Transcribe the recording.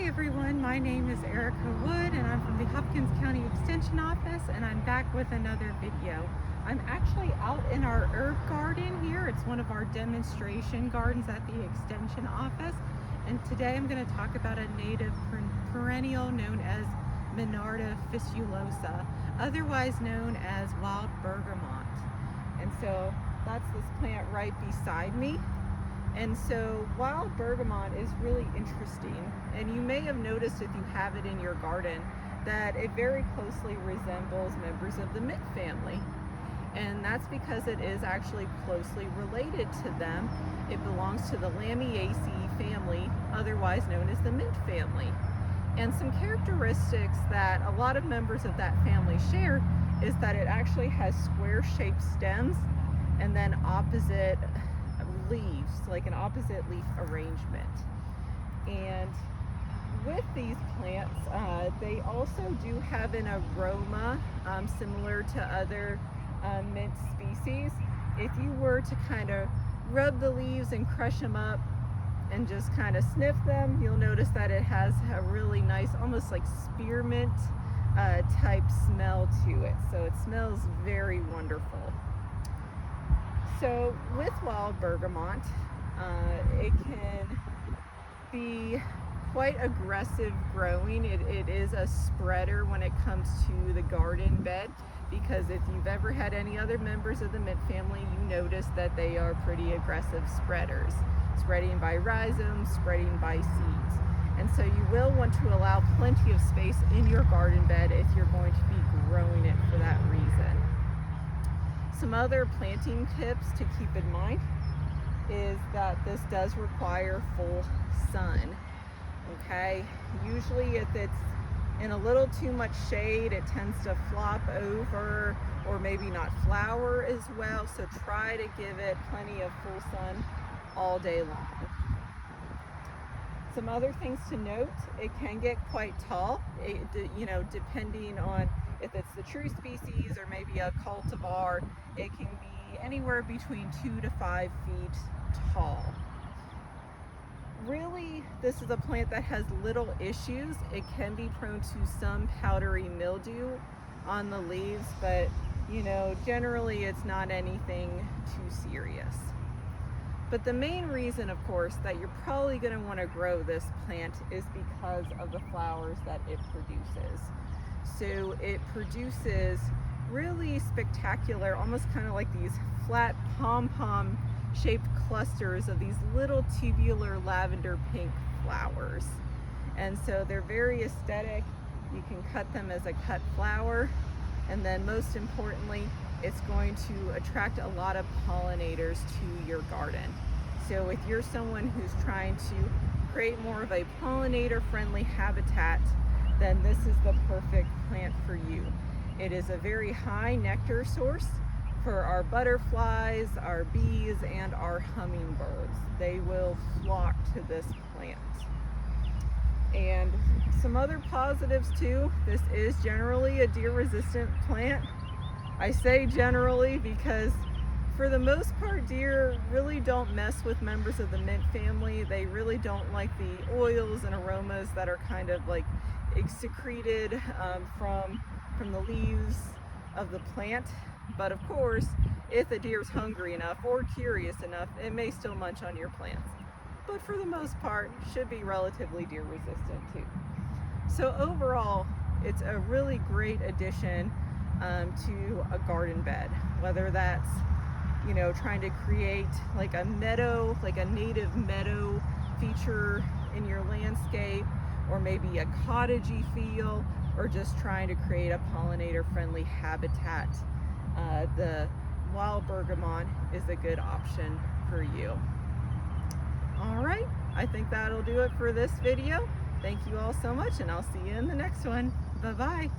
Hi everyone, my name is Erica Wood and I'm from the Hopkins County Extension Office, and I'm back with another video. I'm actually out in our herb garden here. It's one of our demonstration gardens at the Extension Office, and today I'm going to talk about a native perennial known as Monarda fistulosa, otherwise known as wild bergamot. And so that's this plant right beside me. And so wild bergamot is really interesting, and you may have noticed if you have it in your garden that it very closely resembles members of the mint family. And that's because it is actually closely related to them. It belongs to the Lamiaceae family, otherwise known as the mint family. And some characteristics that a lot of members of that family share is that it actually has square-shaped stems and then opposite leaves, like an opposite leaf arrangement. And with these plants, they also do have an aroma similar to other mint species. If you were to kind of rub the leaves and crush them up and just kind of sniff them, you'll notice that it has a really nice, almost like spearmint type smell to it. So it smells very wonderful. So with wild bergamot, it can be quite aggressive growing. It is a spreader when it comes to the garden bed, because if you've ever had any other members of the mint family, you notice that they are pretty aggressive spreaders, spreading by rhizomes, spreading by seeds. And so you will want to allow plenty of space in your garden bed if you're going to be growing it for that reason. Some other planting tips to keep in mind is that this does require full sun. Okay, usually if it's in a little too much shade, it tends to flop over or maybe not flower as well. So try to give it plenty of full sun all day long. Some other things to note: it can get quite tall, depending on if it's the true species or maybe a cultivar. It can be anywhere between 2 to 5 feet tall. Really, this is a plant that has little issues. It can be prone to some powdery mildew on the leaves, but generally it's not anything too serious. But the main reason, of course, that you're probably going to want to grow this plant is because of the flowers that it produces. So it produces really spectacular, almost kind of like these flat pom-pom shaped clusters of these little tubular lavender pink flowers. And so they're very aesthetic. You can cut them as a cut flower, and then most importantly, it's going to attract a lot of pollinators to your garden. So if you're someone who's trying to create more of a pollinator friendly habitat, then this is the perfect plant for you. It is a very high nectar source for our butterflies, our bees, and our hummingbirds. They will flock to this plant. And some other positives too: this is generally a deer resistant plant. I say generally because for the most part, deer really don't mess with members of the mint family. They really don't like the oils and aromas that are kind of like secreted from the leaves of the plant. But of course, if the deer's hungry enough or curious enough, it may still munch on your plants. But for the most part, should be relatively deer resistant too. So overall, it's a really great addition to a garden bed, whether that's trying to create like a meadow, like a native meadow feature in your landscape, or maybe a cottagey feel, or just trying to create a pollinator friendly habitat. The wild bergamot is a good option for you. All right, I think that'll do it for this video. Thank you all so much, and I'll see you in the next one. Bye-bye.